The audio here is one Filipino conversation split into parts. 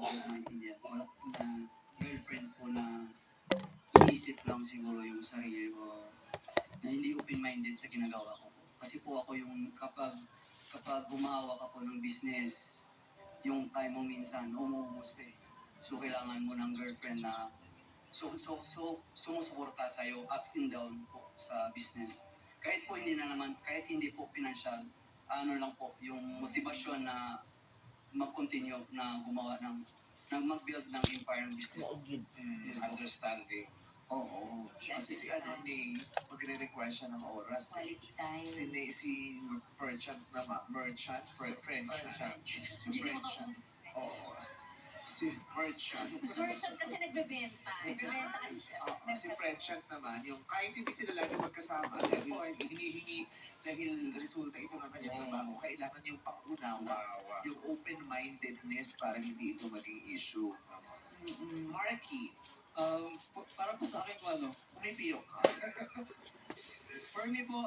po maintindihan. Na girlfriend po na iisip lang siguro yung sarili ko na hindi open-minded sa ginagawa ko po. Kasi po ako yung kapag gumahawak ako ng business, yung time mo minsan umuubos pa eh. So kailangan mo ng girlfriend na sumusuporta sa'yo ups and down po sa business. Kahit po hindi na naman, kahit hindi po financial, ano lang po, yung motivasyon na mag-continue na gumawa ng mag-build ng empire ng business. Understanding. Oo. Kasi si ano ni magre-require siya ng oras. Quality time. Si merchant naman. Merchant. Si merchant. Oo. Si merchant. Merchant kasi nagbebenta. Nagbebenta kasi siya. Si merchant naman, yung kahit hindi sila lagi magkasama, hinihingi dahil resulta ito ng kanyang trabaho, kailangan yung pangunawa, yung open-mindedness para hindi ito maging issue. Marky, Para po sa akin po pumipiyok ka. for me po,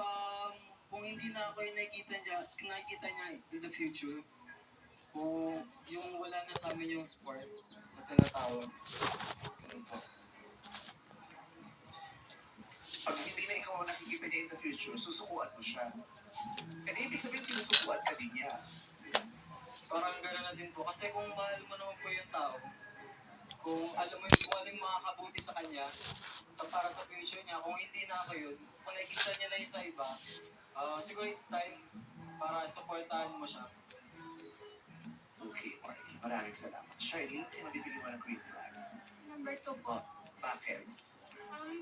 kung hindi na ako yung nakikita niya in the future, kung yung wala na sa amin yung sport na tinatawag, ganun po. Pag hindi na ikaw ang nakikita niya in the future, susukuan mo siya. Kaya ibig sabihin, sinusukuan ka din niya. Parang gano'n na din po. Kasi kung mahal mo naman po yung tao, kung alam mo yung kung ano yung makakabuti sa kanya, para sa future niya, kung hindi na ako yun, kung nakikita niya na yung sa iba, siguro it's time para supportahan mo siya. Okay, Marky. Maraming salamat. Charlene, sino bibili mo ng green flag? Number 2 po. Bakit?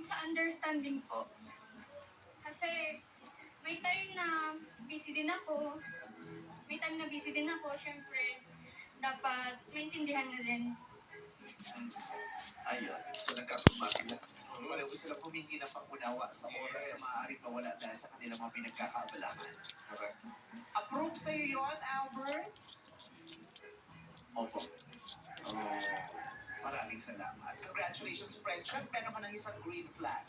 Sa understanding po. Kasi may time na busy din ako. Siyempre, dapat maintindihan na din. Ayun. So, nagkakumaki lang. Wala ko sila pumingi ng pangunawa sa oras na maaaring mawala dahil sa kanilang mga pinagkakaabalahan. Correct. Approve sa'yo yun, Albert? Opo. Maraming salamat. Congratulations, friendship. Meron ka ng isang green flag.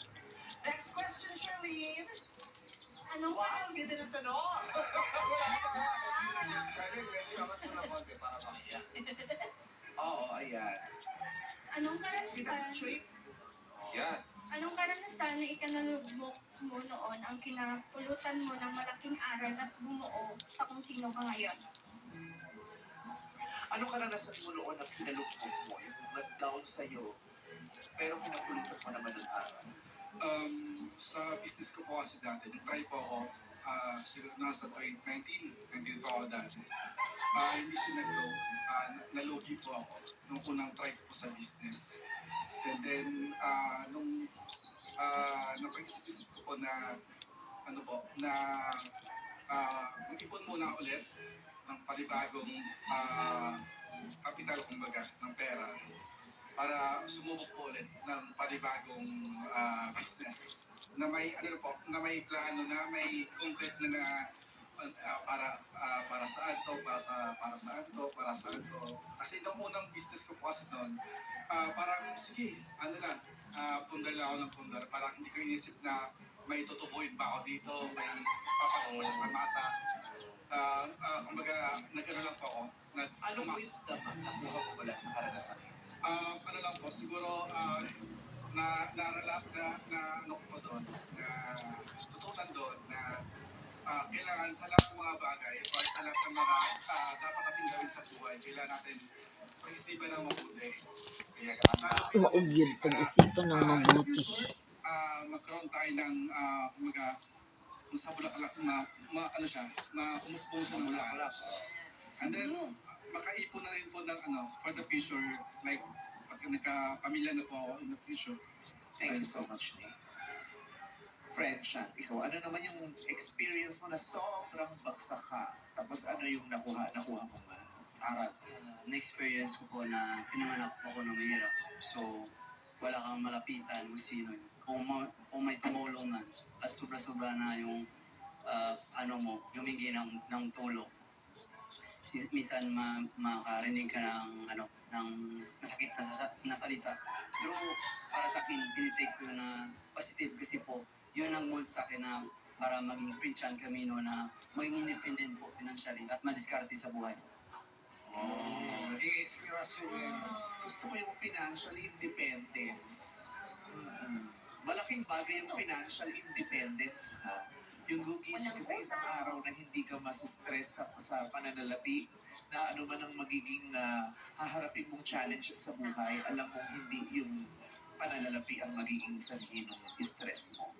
Next question, Charlene. Anong Wow, ang ganda ng tanong. Charlene, medyo amat mo na konti para makiya. Oo, ayan. Anong Sit up karanasan? straight. Yan. Anong karanasan na ikanalugmok mo noon ang kinapulutan mo ng malaking aral at bumuo sa kung sino ka ngayon? Ano karanasan mo noon ang pinalugmok mo? Yung nag-down sa'yo, pero pinapulutan mo naman ng aral. Sa business ko po kasi dati, nag-try po ako, siguro nasa 2019, nandito po ako dati. Hindi siya nag-grow, nalugi po ako nung unang try ko po sa business. And then, nung napag-isip-isip ko po na, mag-ipon muna ulit ng panibagong kapital, kumbaga, ng pera para sumubok po ulit ng panibagong business na may na may plano, na may concrete na para saan to. Kasi nung unang business ko po kasi noon, parang sige, pundar lang ako ng pundar. Parang hindi ko inisip na may tutubuin pa ako dito, may papatungo siya sa masa. Kumbaga, nagano lang po ako. Anong wisdom ang nakuha mo mula sa karanasan? Lang po, siguro ano ko doon, na tutunan doon na kailangan sa lahat ng mga bagay or sa lahat ng mga dapat natin gawin sa buhay, kailangan natin pag-isipan ng mabuti. Maugyod pag-isipan ng mabuti. Magkaroon tayo ng sa bulaklak na umusbong sa bulaklak. And then, makaipon na rin po ng for the future, like pag nagka-pamilya na po ako in the future. Thank you so much, Nick. Friendship, ikaw, ano naman yung experience mo na sobrang bagsak ka? Tapos ano yung nakuha mo ba? Aral. Na-experience ko po na pinanganak ako ng mahirap. So, wala kang malapitan kung sino yun. Kung may tumulong man at sobra-sobra na yung humingi ng tulong. Minsan makarinig ka ng masakit na salita. Pero para sa akin, tinitake ko na positive kasi po, yun ang mold sa akin na para maging Christian Camino na maging independent po financially at madiskarte sa buhay. Maging inspirasyon yan. Gusto ko yung financial independence. Malaking bagay yung financial independence, ha? Yung gugising ka sa isang araw na hindi ka masustress sa pananalapi, na ano man ang magiging haharapin mong challenge sa buhay, alam mong hindi yung pananalapi ang magiging sanhi ng stress mo.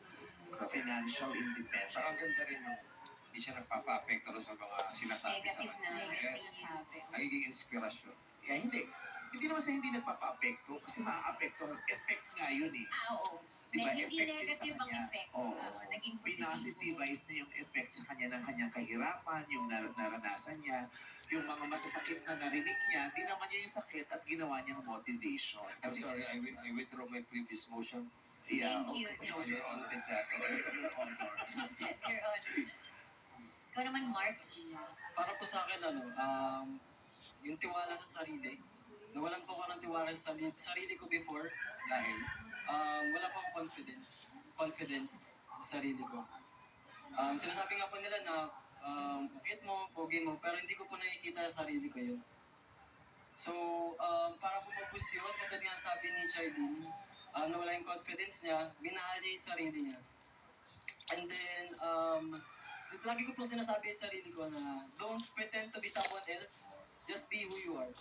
Financial independence. Saka ang ganda rin nung hindi siya nagpapa-apekto sa mga sinasabi sa kanya. Yes. Nagiging inspirasyon. Kaya hindi. Hindi naman sa hindi nagpapa-apekto kasi maa-apekto. Effect nga yun eh. Oo. Diba? Hindi Effect yun sa negative ang kanya. effect. Oo. Naging Pinasitivize na yung effect sa kanya ng kanyang kahirapan, yung naranasan niya, yung mga masasakit na narinig niya, di naman niya yung sakit at ginawa niyang motivation. I'm sorry, I withdraw my previous motion. Yeah, Thank you. okay. No, you're on with that. You're on. Your Honor. Ikaw naman, Marky. Para po sa akin, yung tiwala sa sarili. Nawalan po ako ng tiwala sa sarili ko before dahil wala pa akong confidence sa sarili ko. Sinasabi nga po nila na bukit mo, pogi mo, pero hindi ko po nakikita sa sarili ko yun. So, para po maboost yun, katulad nga sabi ni Charlene, nawala yung confidence niya, minahal niya yung sarili niya. And then, lagi ko po sinasabi sa sarili ko na don't pretend to be someone else, just be who you are.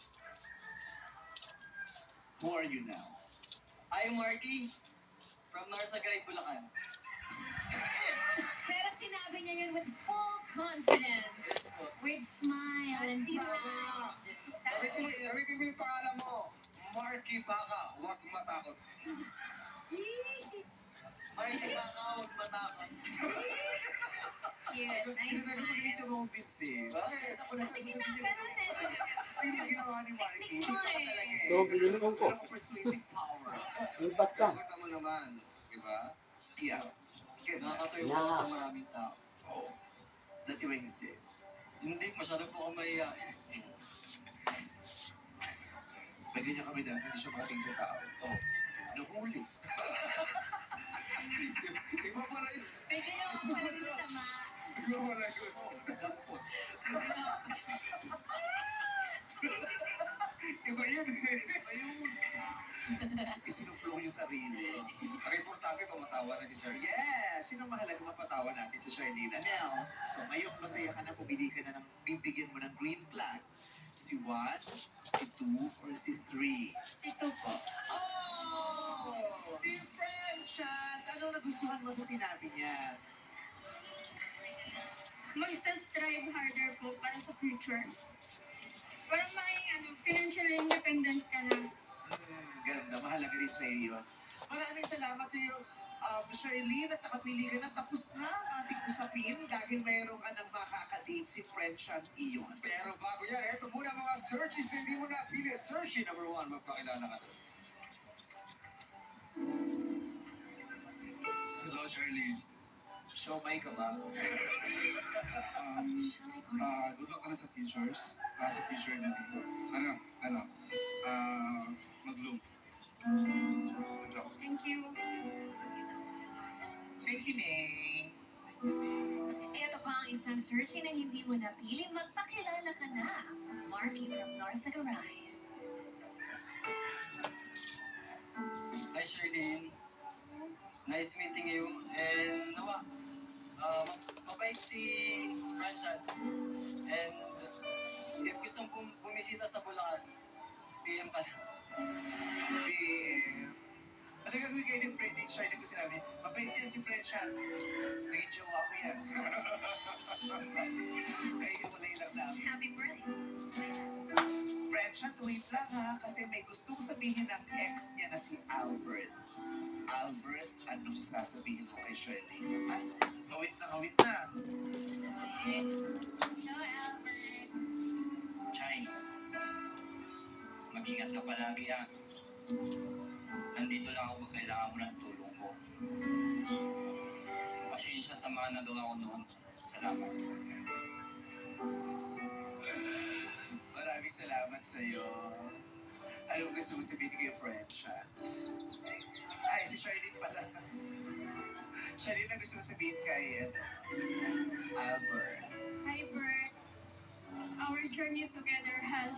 Who are you now? I'm Marky from Narsagaray, Bulacan. Pero sinabi niya yun with full confidence. With smile and proud. Gamitin mo yung pangalan mo. Marky Baka, huwag matakot. Marky Baka, huwag matakot. Cute. Nice smile. Dito mo, Vince eh. Bakit? Ako na Kasi ginaganon eh. Hindi yung ginawa ni Marky. Technique mo eh. Talaga eh. So, bigyan ko. Pero persuasive power. Lipat ka. Nakita mo naman. Diba? Yeah. Kaya Nakakatuyo po ako sa maraming tao. Oo. Dati ba hindi? Hindi, masyado po ako mahihain. May ganyan kami dati, hindi siya makating sa tao. Oo. Nahuli. Iba pala yun. May ginawa pala din sama. Iba pala yun. Dampot. Iba yun. Ayun. Isinuplong yung sarili. Ang importante, tumatawa na si Charlie. Yes! Sino mahalaga mapatawa natin si Charlene Anels? So ngayon, masaya ka na, pumili ka na ng bibigyan mo ng green flag. Si 1, si 2, or si 3? Ito po. Oh! Si Friendshot! Ano nagustuhan mo sa sinabi niya? Magsa-strive harder po para sa future. Para may financial independent ka na. Ganda, mahalaga rin sa iyo yun. Maraming salamat sa iyo, Charlene, at nakapili ka na. Tapos na ang ating usapin dahil mayroon ka ng makakadate si Friendshot Iyon. Pero bago yan, eto muna mga searches. Hindi mo na pili. Search number 1, magpakilala ka na. Hello, Charlene. Siomay ka ba? Good luck ka na sa features. Sa future na dito. Sana, mag-bloom. Good luck. Thank you. Thank you, Nay. Ito pa ang isang searching na hindi mo napili. Magpakilala ka na. Marky from Narsagaray. Hi, Charlene. Nice meeting you. And nawa, mabait si Franchad. And if gusto mong bumisita sa Bulacan, PM ka na. Ano gagawin kayo ni Fred and Charlene ko sinabi? Mabait yan si Friendshot. Naging jowa ko yan. Ay, walay lang namin. Happy birthday. Friendshot, wait lang ha, kasi may gustong sabihin ng ex niya na si Albert. Albert, anong sasabihin mo kay Charlene? Ay, ngawit na, ngawit na. Hello, Albert. Chay, mag-ingat ka palagi ha. Nandito lang ako pag kailangan mo ng tulong ko. Pasensya sa mga nagawa ko noon. Salamat. Maraming salamat sa'yo. Anong gusto mo sabihin kay Friendshot? Ay, si Charlene pala. Charlene, ang gusto mo sabihin kay Albert? Hi, Bert. our journey together has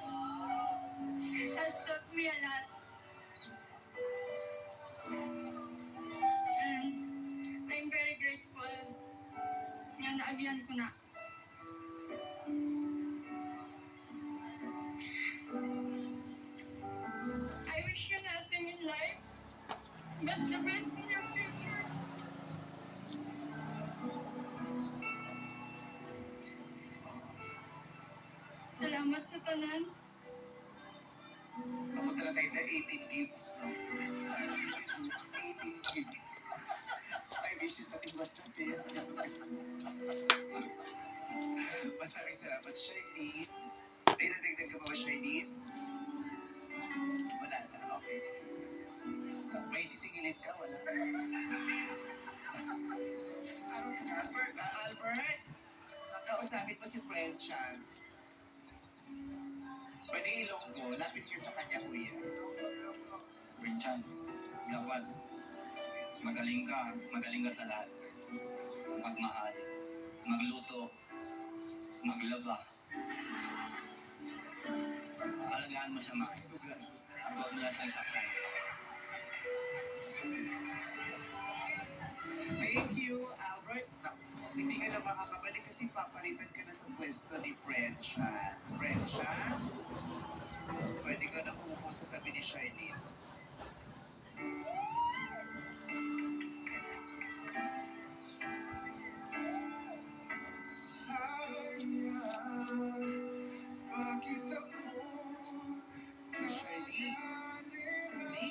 taught me a lot. And I'm very grateful na naagihan ko na. I wish you nothing in life but the best in your future. Salamat sa tanan. Papunta na tayo sa 18 gigs, no? 18 gigs. I wish you nothing but the best. Maraming salamat, Charlene. May nadagdag ka pa ba, Charlene? Wala na, okay. May sisingilin ka, wala. Albert, kausapin mo si Fred Chan. Pwede Ilonggo, lapit ka sa kanya, kuya. Richard, dapat magaling ka sa lahat. Magmahal, magluto, maglaba. Alagaan mo siya, Max. At huwag mo lang siyang saktan. Thank you, Albert. Hindi ka na makakabalik kasi papalitan ka na sa pwesto ni Fred Chan. Fred Chan, pwede ka na umupo sa tabi ni Charlene. Charlene, me,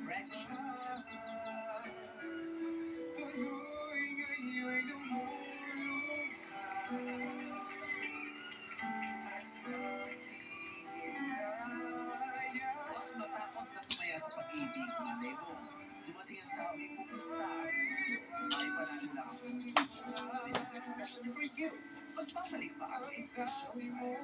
Fred Chan. Huwag matakot na sumaya sa pag-ibig, malay mo. Dumating ang tao ay pupusta. Ay panalo lang ang puso. This is especially for you. Magpapalik pa ang It's a Showtime.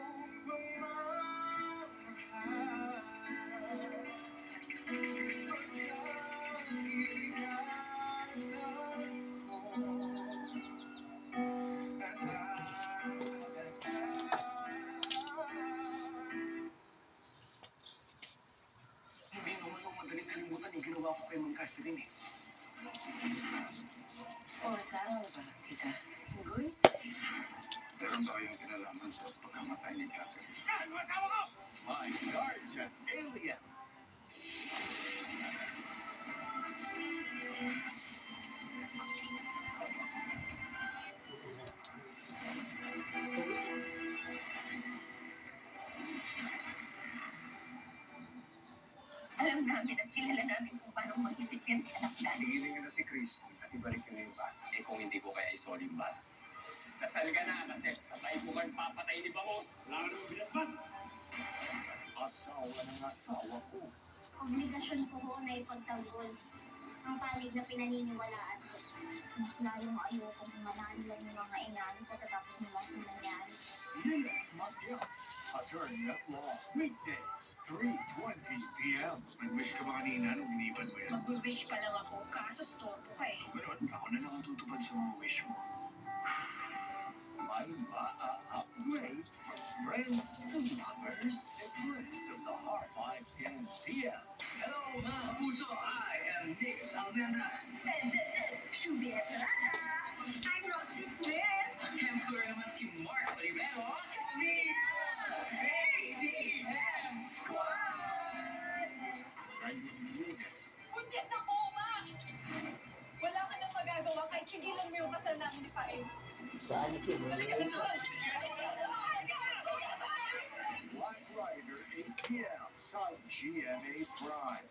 Hindi naman yung madaling kalimutan yung ginawa ko kay Mang Catherine eh. Saro ba kita? Goy? Meron ba kayong kinalaman sa pagkamatay ni Catherine? My guardian alien. Alam namin at kilala namin kung paano mag-isip yan si anak natin. Tigilin nyo na si Christy at ibalik nyo na yung bata. Eh kung hindi ko kaya isoli yung bata. Kasal ka na, kasi patay ko kayo papatay ni Bangos. Wala ka naman binatbat. Asawa ng asawa ko. Obligasyon ko ho na ipagtanggol ang panig na pinaniniwalaan ko. Mas lalong ayokong mananilan yung mga inan pagkatapos nilang pinangyari. Leah Matias, attorney at law. Weekdays, 3:20 p.m. Nag-wish ka ba kanina nung inipan mo yan? Mag-wish pa lang ako, kaso storbo ka eh. Ganon, ako na lang ang tutupad sa mga wish mo. May maa-upgrade from friends to lovers. Eclipse of the Heart, 5:10 p.m. Hello mga puso, I am Nix Almendas. And this is Shubia Tarata. I'm Roxy Smith. Hamster naman si Mark Olivero. Me, ATM Squad! Ryan Vegas. Buntis ako, ma! Wala ka nang magagawa kahit sigilan mo yung kasal namin ni Paeng. Balik ka na doon! Black Rider, 8 p.m. sa GMA Prime.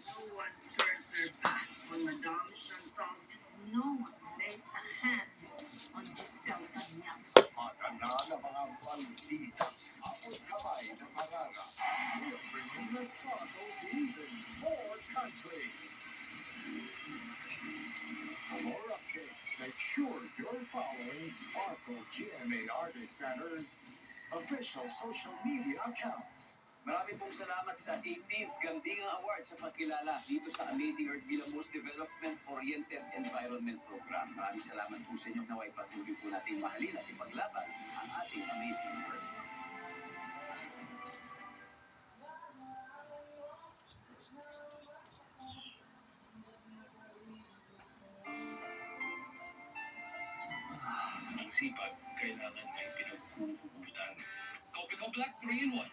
No one turns their back on Madame Chantal. No one lays a hand on Giselle Tanyang. Maganda na mga balita. Apos kamay ng pangarap. We're bringing the sparkle to even more countries. For more updates, make sure you're following Sparkle GMA Artist Center's official social media accounts. Marami pong salamat sa 18th Gandinga Award sa pagkilala dito sa Amazing Earth bilang Most Development-Oriented Environment Program. Maraming salamat po sa inyo. Naway patuloy po natin mahalin at ipaglaban ang ating Amazing Earth. Ang sipag, kailangan may pinaghuhugutan. Copico Black 3-in-1.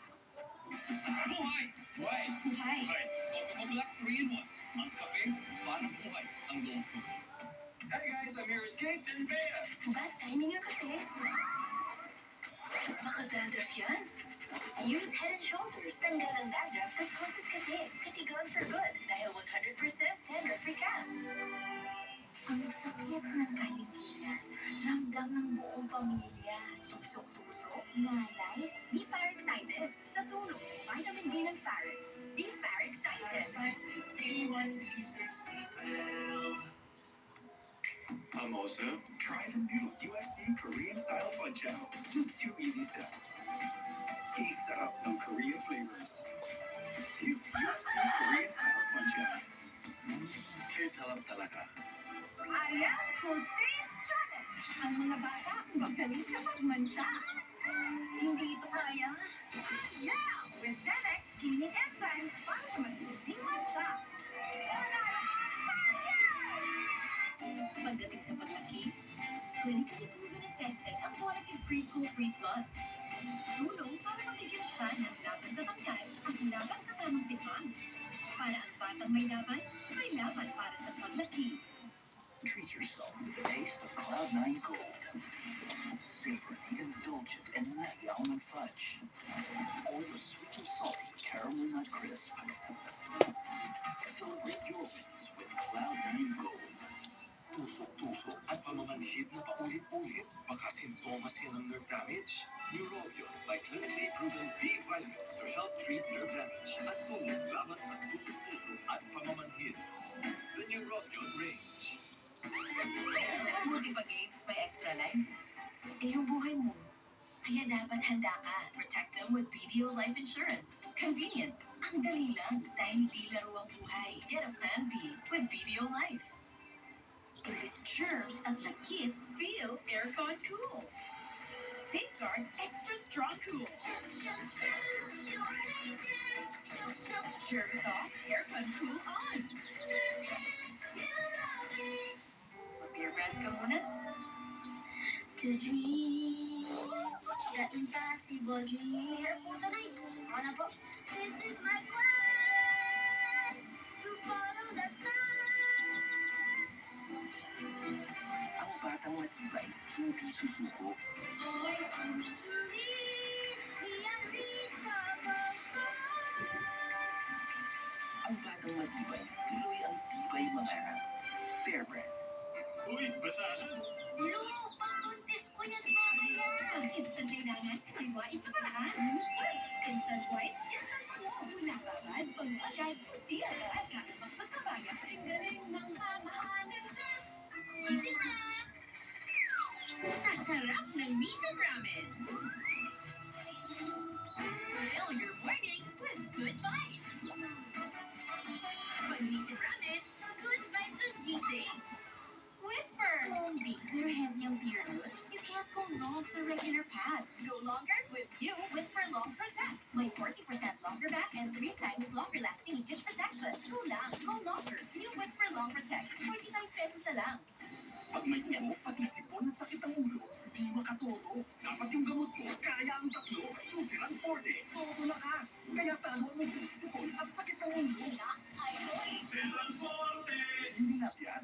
Buhay! Buhay! Buhay! Buhay! Copico Black 3-in-1. Ang kape, parang buhay. Ang loob ko. Hey guys, I'm here with Kate and Bea. Bad timing ang kape. Baka dandruff yan. Use Head and Shoulders. Tanggal ang dandruff that causes kape. Katigon for good. Dahil 100% dandruff-free ka. Ang sakit ng kahilingan. Ramdam ng buong pamilya. Tusok-tusok. Nalay. Be Fire Excited. Sa tulong ng vitamin D ng Farex. Be Fire Excited. Also, try the new UFC Korean Style Fun Chow. Just 2 easy steps. Sarap ng Korean flavors. New UFC Korean Style Fun Chow. Sarap talaga. Arias Cold Stains Challenge. Ang mga bata magaling sa pagmantsa. Hindi ito kaya? Now, with Denex Cleaning Enzymes para sa matinding mantsa. Pagdating sa paglaki, clinically proven and tested ang quality Preschool 3 Plus. Tulong para mabigyan siya ng laban sa tangkay at laban sa tamang tipan. Para ang batang may laban para sa paglaki. Treat yourself with a taste of Cloud9 Gold. Savor the indulgent and nutty almond fudge. Or the sweet and salty caramel nut crisp. Celebrate your wins with Cloud9 Gold. Tusok-tusok at pamamanhid na paulit-ulit. Baka sintomas yan ng nerve damage. Neurobion by clinically proven B vitamins to help treat nerve damage at tumulong laban sa tusok-tusok at pamamanhid. The Neurobion range. Buti pa games may extra life. Yung buhay mo. Kaya dapat handa ka. Protect them with BDO Life Insurance. Convenient. Ang dali lang dahil hindi laro ang buhay. Get a plan B with BDO Life. Imbis germs at lakit, feel aircon cool. Safeguard extra strong cool. Germs off, aircon cool on. Beer brand ka muna? To dream the impossible dream. Hirap po tunay. Ano po? This is my quest to follow the sun. Ang batang matibay, hindi susuko. I am to reach the unreachable sky. Ang batang matibay, tuloy ang tibay mangarap. Bear Brand. Uy, basahan! Buntis ko yan mamaya. Ang instant kailangan, may wais sa paraan. Instant white, instant cool. Wala babad, pag-agad, puti agad. Kakabak magkabayan, ang galing ng mamahalin. Easy na! Sa sarap ng Nissan Ramen. Fill your morning with good vibes. Pag Nissan Ramen, good vibes ang gising. Whisper! Kung bigger heavy ang beer roots, you can't go long sa regular pads. Go longer with new Whisper Long Protect. May 40% longer back and 3 times longer lasting leakage protection. Go lang, go longer. New Whisper Long Protect. 49 pesos na lang. Pag may ubo, pati sipon at sakit ang ulo, di makatoto. Dapat yung gamot mo, kaya ang tatlo. Tusiran 40, todo lakas. Kaya talo mo yung sipon at sakit ang ulo. Silang 40! Hindi na yan.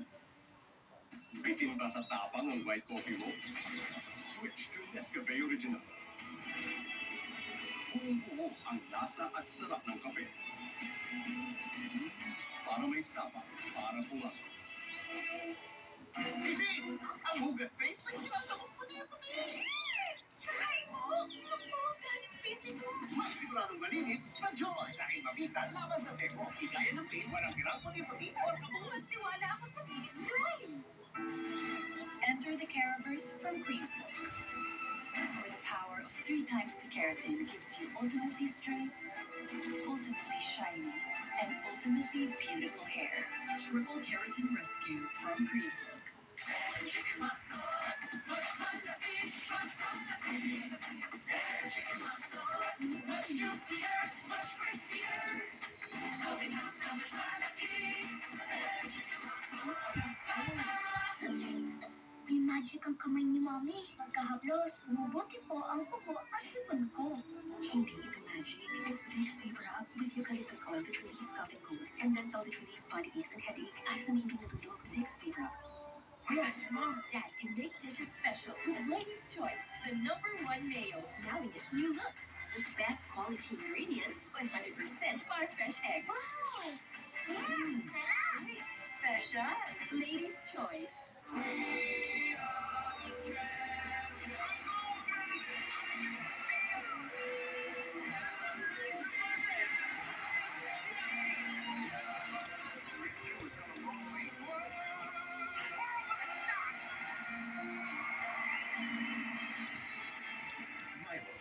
Bitin ba sa tapang ang white coffee mo? Switch to Nescafe Original. Buong-buo ang lasa at sarap ng kape. Para may tapang, para pumasok. Bisis! Ang hugas face, may sinasabog puti-puti! Try mo! Naku, galing face mo. Mas siguradong malinis sa Joy dahil mabisa laban sa seko. Igaya ng face, walang hirap puti-puti o sabon. Mas tiwala ako sa Linis Joy. Enter the Caraverse from Creamsilk. Where the power of 3 times the keratin gives you ultimately strength ultimately shiny, and ultimately beautiful hair. Triple Keratin Rescue from Creamsilk. May magic ang kamay ni Mami. Pagkahaplos, mabuti po ang kuko at sipon ko. Hindi ito magic. It's Vicks Vapor Rub with eucalyptus oil to release cough and cold, and menthol to release body aches and headache. Ay sa hindi natulog, Vicks Vapor Rub. Yes, Mom, Dad can make dishes special with Lady's Choice, the #1 mayo, now in its new look. With best quality ingredients, 100% farm-fresh egg. Wow! Sarap! Special, Lady's Choice. Milo,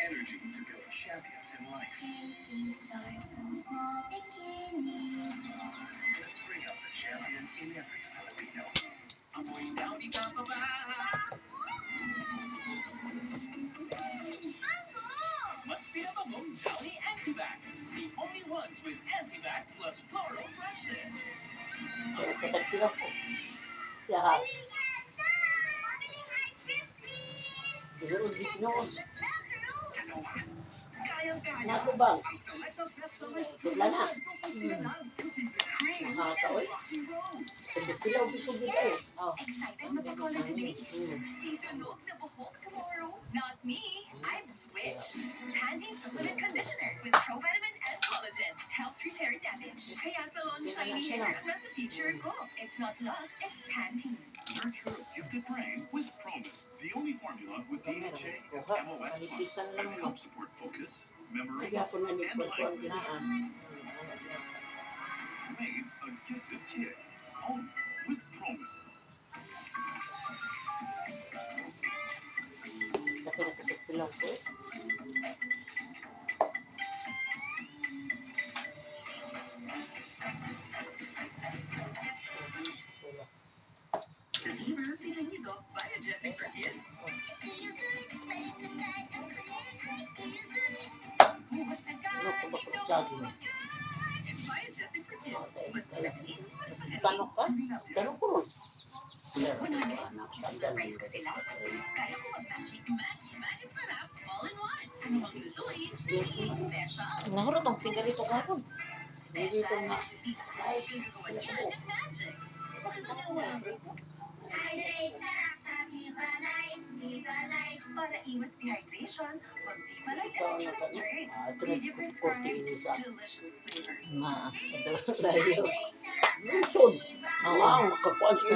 energy to build champions in life. Let's bring out the champion in every Filipino. Amoy downy ka pa ba? Mas pinabagong Downy Antibac. The only ones with Antibac plus floral freshness. Katagpila ko. Siya, siguro di noon. Kayang-kaya. Naku bang? Ang Selecto bestsellers Wala na. cookies and cream. Nakakawin. Katagpila ko gusto dito eh. Oh. Excited mapag-color today? Season na buhok tomorrow? Not me. I've switched. Pantene Supplement Conditioner with provitamin and collagen helps repair damage. Kaya salon shiny hair ang nasa picture ko. It's not luck, it's Pantene. Nurture a gifted brain with Promin, the only formula with DHA, Kuha, MOS+, manipisan lang that mo. helps support focus, memory, Nagyapon na ni and Pagkuhan language. na Raise a gifted kid. Only with Promin. Tapi nakatagpila ko. Fever, pinangigo, Biogesic for kids. Hugas na ka, Ano ko ba kung sabi mo? Biogesic for kids. Mas malaki, mas magaling. Tanong ka? Tanong ko ron. Surprise ko sila. Kaya ko mag-magic. Magic sarap, all in one. Ano bang lutuin? Special. Nahurot ang tinggal dito kahapon. Hindi dito nga. Ay, Gagawa yan ng magic. Hydrate, sarap sa Viva Life, Viva Life. Para iwas dehydration, mag-Viva Life ito ang Electrolyte Drink. ito With your prescribed nag-40 sa delicious flavors. mga layo. Hydrate, sarap sa Luzon. Viva Wow, kakuan sa